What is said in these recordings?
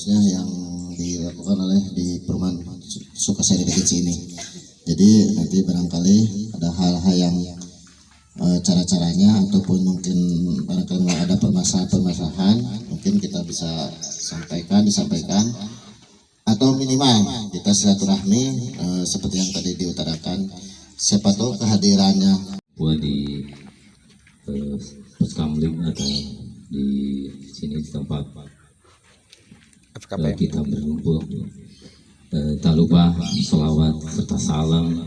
yang dilakukan oleh di Perumahan Sukasari Bekasi ini. Jadi nanti barangkali ada hal-hal yang cara-caranya ataupun mungkin barangkali ada permasalahan mungkin kita bisa disampaikan atau minimal kita silaturahmi seperti yang tadi diutarakan. Siapa tahu kehadirannya buat di Puskamling atau di sini tempat kita berkumpul. Tak lupa selawat serta salam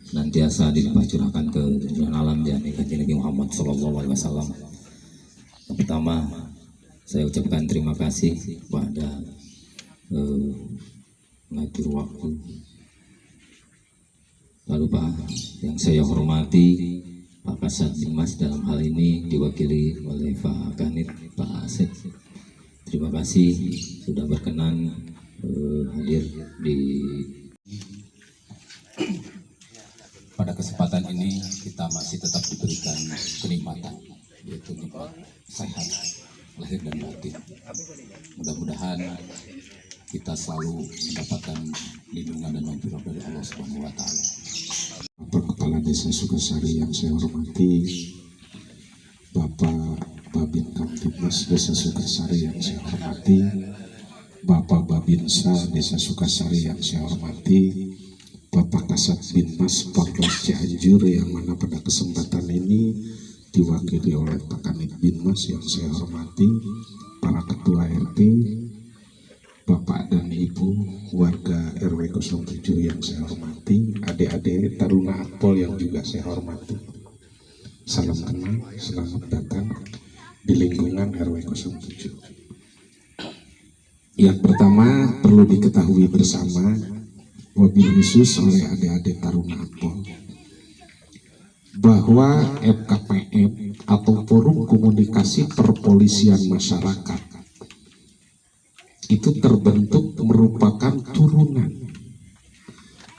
senantiasa dilimpahcurahkan ke junjungan alam yakni Nabi Muhammad SAW. Yang pertama, saya ucapkan terima kasih kepada mengatur waktu. Tak lupa yang saya hormati Pak Kasat Binmas dalam hal ini diwakili oleh Pak Kanit, Pak Asep. Terima kasih sudah berkenan hadir di pada kesempatan ini. Kita masih tetap diberikan kenikmatan, yaitu nikmat sehat lahir dan batin. Mudah-mudahan kita selalu mendapatkan lindungan dan naungan dari Allah Subhanahu wa Ta'ala. Kepala Desa Sukasari yang saya hormati, Bapak Babin Kamtibmas Desa Sukasari yang saya hormati, Bapak Babinsa Desa Sukasari yang saya hormati, Bapak Kasat Binmas Polres Cianjur yang mana pada kesempatan ini diwakili oleh Pak Kanit Binmas yang saya hormati, para Ketua RT, Bapak dan Ibu warga RW 07 yang saya hormati, adik-adik Taruna Akpol yang juga saya hormati. Salam kenal, selamat datang di lingkungan RW 07. Yang pertama perlu diketahui bersama, wabil khusus oleh adik-adik Taruna Akpol, bahwa FKPM atau Forum Komunikasi Perpolisian Masyarakat itu terbentuk merupakan turunan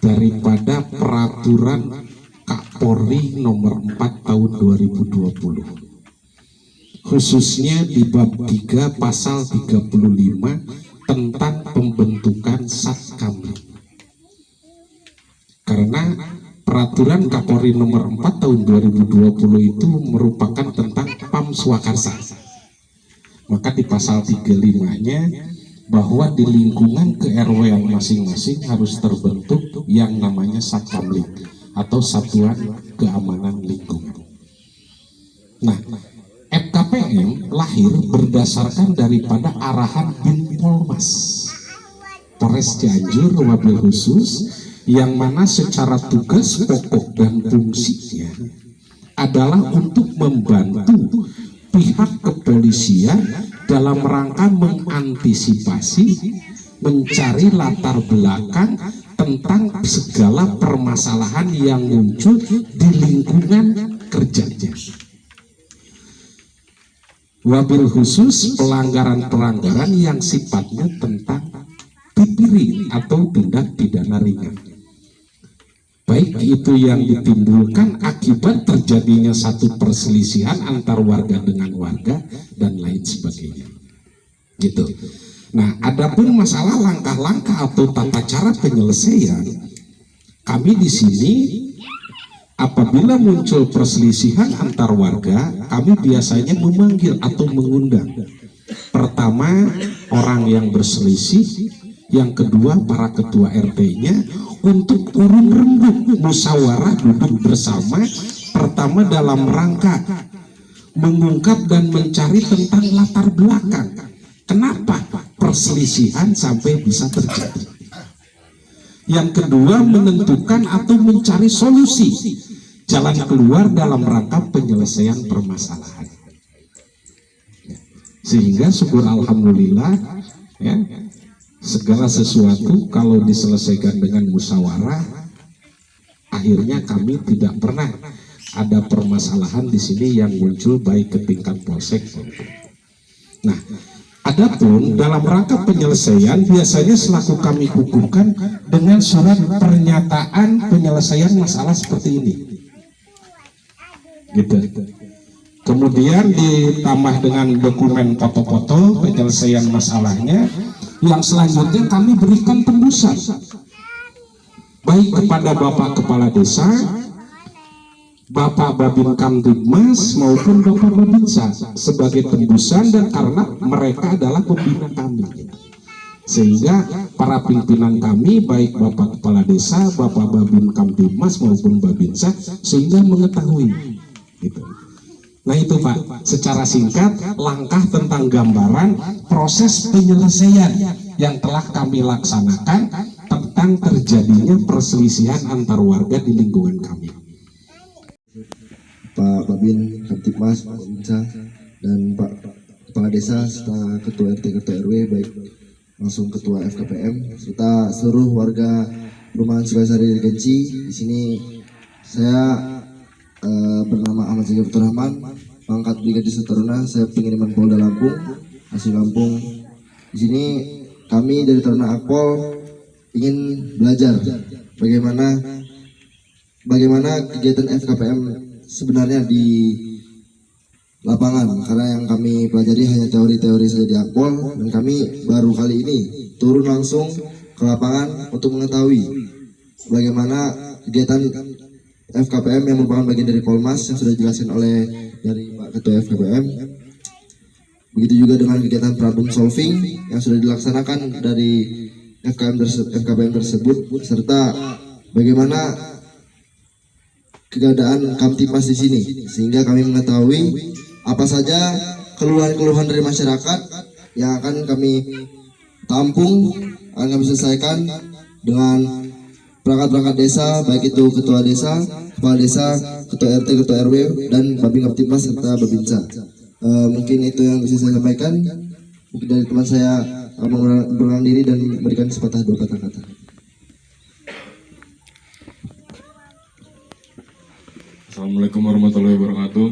daripada peraturan Kapolri nomor 4 tahun 2020, khususnya di bab 3 pasal 35 tentang pembentukan Satkamling. Karena peraturan Kapolri nomor 4 tahun 2020 itu merupakan tentang Pam Swakarsa, maka di pasal 35-nya bahwa di lingkungan ke RW yang masing-masing harus terbentuk yang namanya Satkamling atau Satuan Keamanan Lingkungan. Nah, FKPM lahir berdasarkan daripada arahan Binpolmas Polres Cianjur wabil khusus, yang mana secara tugas pokok dan fungsinya adalah untuk membantu pihak kepolisian dalam rangka mengantisipasi, mencari latar belakang tentang segala permasalahan yang muncul di lingkungan kerjanya. Wabil khusus pelanggaran-pelanggaran yang sifatnya tentang tipiri atau tindak pidana ringan, baik itu yang ditimbulkan akibat terjadinya satu perselisihan antar warga dengan warga dan lain sebagainya, gitu. Nah, adapun masalah langkah-langkah atau tata cara penyelesaian, kami di sini apabila muncul perselisihan antar warga, kami biasanya memanggil atau mengundang. Pertama, orang yang berselisih, yang kedua para ketua RT-nya untuk urun rembuk musyawarah duduk bersama, pertama dalam rangka mengungkap dan mencari tentang latar belakang kenapa perselisihan sampai bisa terjadi. Yang kedua, menentukan atau mencari solusi jalan keluar dalam rangka penyelesaian permasalahan. Sehingga syukur alhamdulillah ya, segala sesuatu kalau diselesaikan dengan musyawarah, akhirnya kami tidak pernah ada permasalahan di sini yang muncul baik ke tingkat polsek. Nah, adapun dalam rangka penyelesaian biasanya selaku kami kukuhkan dengan surat pernyataan penyelesaian masalah seperti ini, gitu. Kemudian ditambah dengan dokumen foto-foto penyelesaian masalahnya, yang selanjutnya kami berikan tembusan baik kepada Bapak Kepala Desa, Bapak Babin Kamtibmas maupun Bapak Babinsa sebagai tembusan, dan karena mereka adalah pembina kami, sehingga para pimpinan kami baik Bapak Kepala Desa, Bapak Babin Kamtibmas maupun Babinsa sehingga mengetahui, gitu. Nah itu Pak, secara singkat langkah tentang gambaran proses penyelesaian yang telah kami laksanakan tentang terjadinya perselisihan antar warga di lingkungan kami. Pak Babin Kamtibmas, Pak Babinsa, dan Pak Kepala Desa serta Ketua RT, Ketua RW, baik langsung Ketua FKPM serta seluruh warga Perumahan Sukasari Regensi. Di sini saya bernama Ahmad Zaki Fatur Rahman, pangkat Brigadir Taruna, saya pengiriman Polda Lampung, asli Lampung. Di sini kami dari Taruna Akpol ingin belajar bagaimana kegiatan FKPM sebenarnya di lapangan, karena yang kami pelajari hanya teori-teori saja di Akpol, dan kami baru kali ini turun langsung ke lapangan untuk mengetahui bagaimana kegiatan FKPM yang merupakan bagian dari Polmas yang sudah dijelaskan oleh dari Pak Ketua FKPM. Begitu juga dengan kegiatan problem solving yang sudah dilaksanakan dari FKPM tersebut, serta bagaimana keadaan Kamtibmas di sini, sehingga kami mengetahui apa saja keluhan-keluhan dari masyarakat yang akan kami tampung, akan kami selesaikan dengan perangkat-perangkat desa, baik itu ketua desa, kepala desa, ketua RT, ketua RW, dan Babin Kamtibmas serta Babinsa. Mungkin itu yang bisa saya sampaikan. Mungkin dari teman saya mengulang diri dan memberikan sepatah dua kata-kata. Assalamualaikum warahmatullahi wabarakatuh.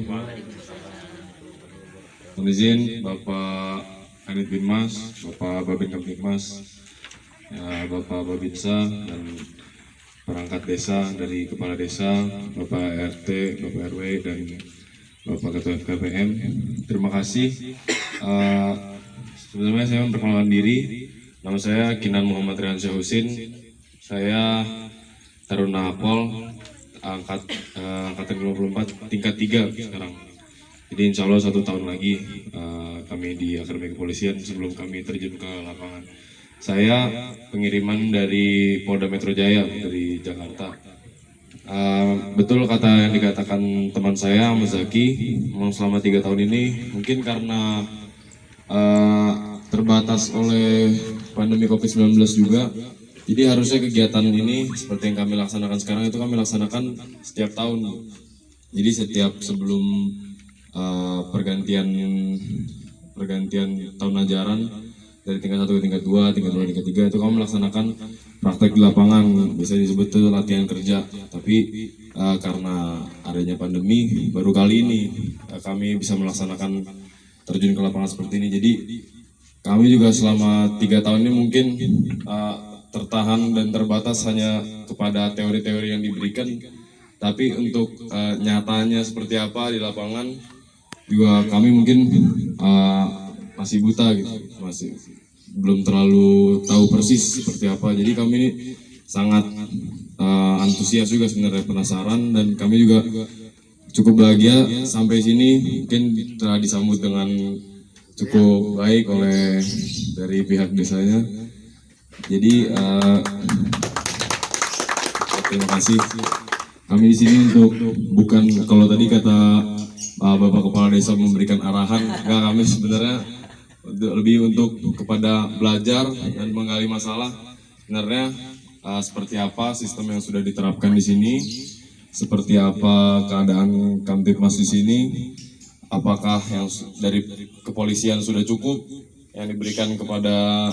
Mohon izin Bapak Kanit Binmas, Bapak Babin Kamtibmas, Bapak Babinsa, dan perangkat desa dari Kepala Desa, Bapak RT, Bapak RW, dan Bapak Ketua FKPM. Terima kasih. Sebelumnya saya memperkenalkan diri. Nama saya Kinan Muhammad Riansyah Husin. Saya Taruna Akpol angkatan 54 tingkat 3 sekarang. Jadi insya Allah 1 tahun lagi kami di Akademi Kepolisian sebelum kami terjun ke lapangan. Saya pengiriman dari Polda Metro Jaya dari Jakarta. Betul kata yang dikatakan teman saya, Mas Zaki, memang selama 3 tahun ini mungkin karena terbatas oleh pandemi COVID-19 juga. Jadi harusnya kegiatan ini seperti yang kami laksanakan sekarang itu kami laksanakan setiap tahun. Jadi setiap sebelum pergantian tahun ajaran dari tingkat 1 ke tingkat 2, tingkat 2 ke tingkat 3 itu kami melaksanakan praktek di lapangan, bisa disebut itu latihan kerja. Tapi karena adanya pandemi baru kali ini kami bisa melaksanakan terjun ke lapangan seperti ini. Jadi kami juga selama 3 tahun ini mungkin tertahan dan terbatas hanya kepada teori-teori yang diberikan. Tapi untuk nyatanya seperti apa di lapangan juga kami mungkin masih buta gitu, masih belum terlalu tahu persis seperti apa. Jadi kami ini sangat antusias juga sebenarnya, penasaran, dan kami juga cukup bahagia sampai sini mungkin telah disambut dengan cukup baik oleh dari pihak desanya. Jadi terima kasih. Kami di sini untuk bukan, kalau tadi kata Bapak Kepala Desa memberikan arahan, enggak, kami sebenarnya lebih untuk kepada belajar dan menggali masalah sebenarnya seperti apa sistem yang sudah diterapkan di sini, seperti apa keadaan Kamtibmas di sini, apakah yang dari kepolisian sudah cukup yang diberikan kepada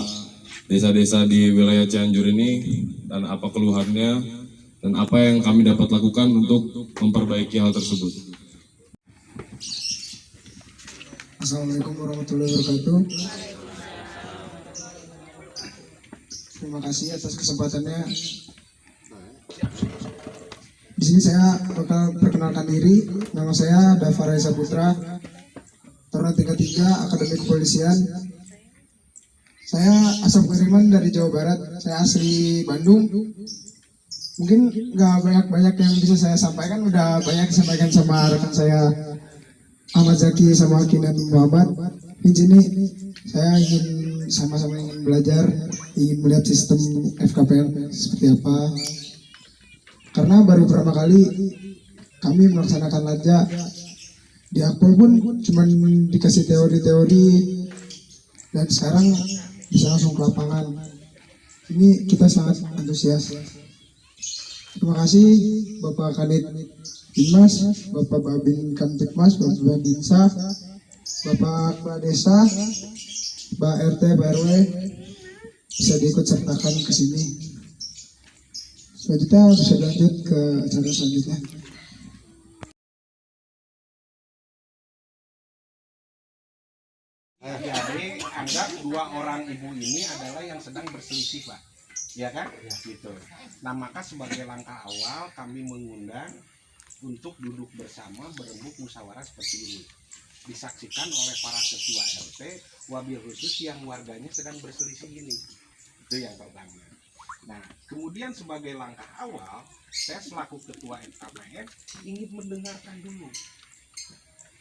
desa-desa di wilayah Cianjur ini, dan apa keluhannya dan apa yang kami dapat lakukan untuk memperbaiki hal tersebut. Assalamualaikum warahmatullahi wabarakatuh. Terima kasih atas kesempatannya. Di sini saya bakal perkenalkan diri. Nama saya Dava Raisa Putra, Taruna tingkat 3 Akademi Kepolisian. Saya asal kiriman dari Jawa Barat. Saya asli Bandung. Mungkin nggak banyak yang bisa saya sampaikan. Udah banyak disampaikan sama rekan saya Ahmad Zaki sama Kinan Muhammad. Di sini saya ingin sama-sama ingin belajar, ingin melihat sistem FKPM seperti apa. Karena baru pertama kali kami melaksanakan lanja di Akpol pun cuma dikasih teori-teori, dan sekarang bisa langsung ke lapangan. Ini kita sangat antusias. Terima kasih Bapak Kanit Binmas, Bapak Babin Kamtibmas, Bapak Babinsa, Bapak Kepala Desa, Mbak RT, Mbak RW bisa diikut sertakan ke sini. Selanjutnya bisa lanjut ke acara selanjutnya. Jadi anggap 2 orang ibu ini adalah yang sedang berselisih, Pak. Ya kan? Ya, gitu. Nah, maka sebagai langkah awal kami mengundang untuk duduk bersama berembuk musyawarah seperti ini. Disaksikan oleh para ketua RT, wabil khusus yang warganya sedang berselisih ini. Itu yang pertama. Nah, kemudian sebagai langkah awal, saya selaku ketua FKPM ingin mendengarkan dulu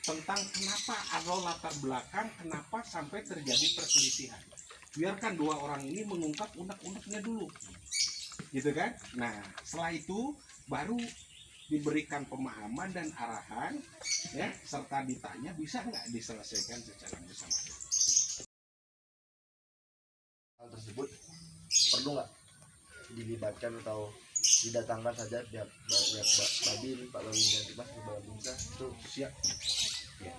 tentang kenapa atau latar belakang kenapa sampai terjadi perselisihan. Biarkan 2 orang ini mengungkap unek-uneknya dulu, gitu kan? Nah, setelah itu baru diberikan pemahaman dan arahan, ya, serta ditanya bisa nggak diselesaikan secara bersama. Hal tersebut perlu nggak dilibatkan atau didatangkan saja pihak Babin, Pak Babin dan Pak Babinsa itu Siap. Ya.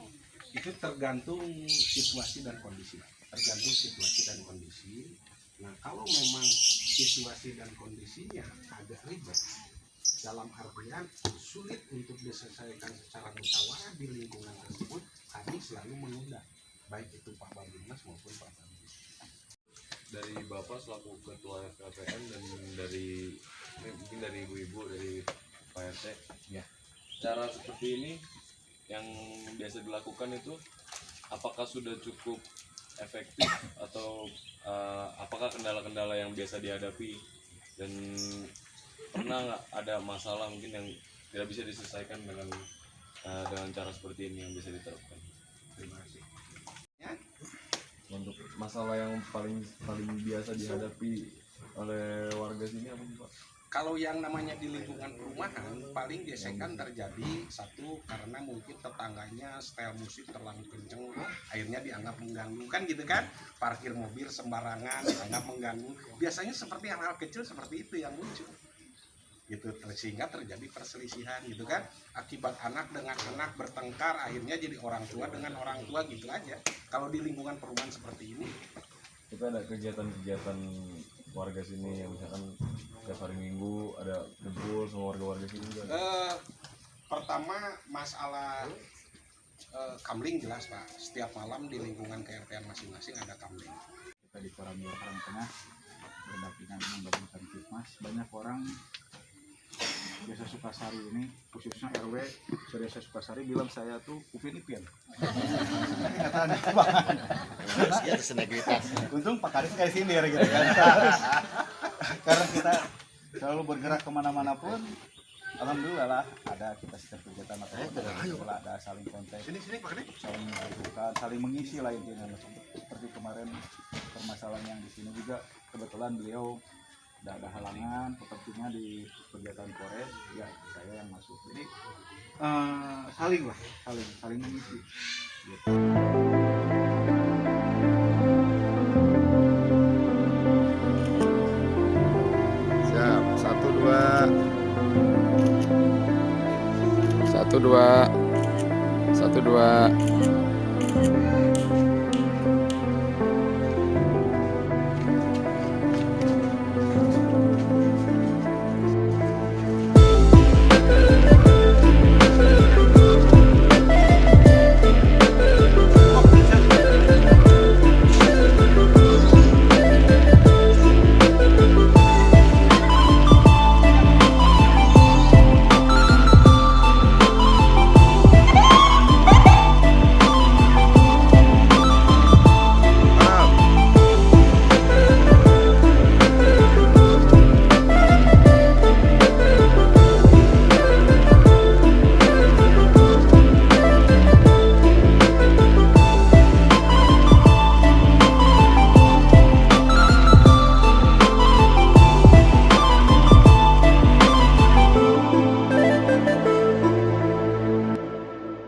Itu tergantung situasi dan kondisi. Tergantung situasi dan kondisi. Nah, kalau memang situasi dan kondisinya agak ribet, dalam artian sulit untuk diselesaikan secara musyawarah di lingkungan tersebut, kami selalu mengundang, baik itu Pak Babinmas maupun Pak Babin. Dari Bapak selaku Ketua FKPM dan dari mungkin dari ibu-ibu dari Pak RT, Ya. cara seperti ini yang biasa dilakukan itu apakah sudah cukup efektif atau apakah kendala-kendala yang biasa dihadapi, dan pernah nggak ada masalah mungkin yang tidak bisa diselesaikan dengan cara seperti ini yang bisa diterapkan? Terima kasih. Untuk masalah yang paling biasa dihadapi oleh warga sini apa sih, Pak? Kalau yang namanya di lingkungan perumahan, paling gesekan terjadi satu karena mungkin tetangganya style musik terlalu kenceng, akhirnya dianggap mengganggu kan gitu kan? Parkir mobil sembarangan dianggap mengganggu. Biasanya seperti hal-hal kecil seperti itu yang muncul. Gitu, sehingga terjadi perselisihan gitu kan, akibat anak dengan anak bertengkar, akhirnya jadi orang tua dengan orang tua gitu aja. Kalau di lingkungan perumahan seperti ini, Kita ada kegiatan-kegiatan warga sini yang misalkan setiap hari Minggu ada kumpul sama warga-warga sini juga. pertama masalah kamling jelas Pak, setiap malam di lingkungan KRT masing-masing ada kamling. Kita di Koramil Karangtengah berdampingan dengan Babin Kamtipmas, banyak orang Desa Sukasari ini, khususnya RW Desa Sukasari bilang saya tuh Upin Ipin. Untung Pak Kadis kayak sindir gitu kan. Karena kita selalu bergerak kemana-mana pun, alhamdulillah lah ada kita setiap kegiatan atau ada saling kontak, saling membutuhkan, saling mengisi lah intinya. Seperti kemarin permasalahan yang di sini juga kebetulan beliau tidak ada halangan, kepentingan di kegiatan Kores, ya saya yang masuk. Jadi saling lah, saling mengisi. Gitu. Siap, 1 2 1 2 1 2